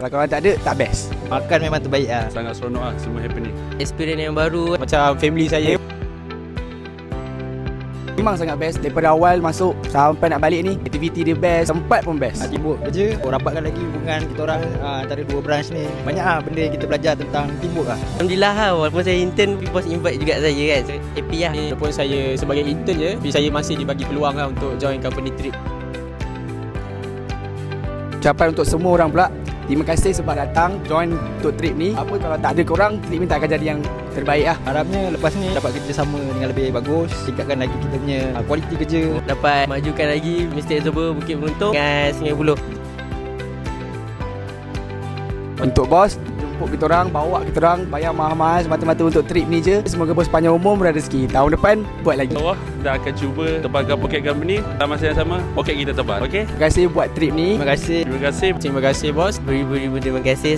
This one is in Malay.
Kalau korang tak ada, tak best. Makan memang terbaik lah. Sangat seronok lah, semua happening. Experience yang baru. Macam family saya. Memang sangat best. Daripada awal masuk sampai nak balik ni, aktiviti dia best, tempat pun best. Teamwork kerja, rapatkan lagi hubungan kita orang antara dua branch ni. Banyak lah benda yang kita belajar tentang teamwork lah. Alhamdulillah lah, walaupun saya intern, bos invite juga saya kan. So, happy lah. Walaupun saya sebagai intern je, tapi saya masih dibagi peluang lah untuk join company trip. Ucapan untuk semua orang pula, terima kasih sebab datang join untuk trip ni. Apa kalau tak ada korang, trip ni tak akan jadi yang terbaik lah. Harapnya lepas ni dapat kerjasama dengan lebih bagus, tingkatkan lagi kita punya kualiti kerja. Dapat majukan lagi Mr. Exober Bukit Beruntung dengan Sungai Buloh. Untuk bos, jemput kita orang, bawa kita orang, bayar mahal-mahal semata-mata untuk trip ni je. Semoga bos panjang umur, murah rezeki. Tahun depan, buat lagi. Allah dah akan cuba tebarkan poket company. Dalam masa yang sama, poket kita tebar. Okey? Terima kasih buat trip ni. Terima kasih. Terima kasih. Terima kasih bos. Beribu-ribu terima kasih.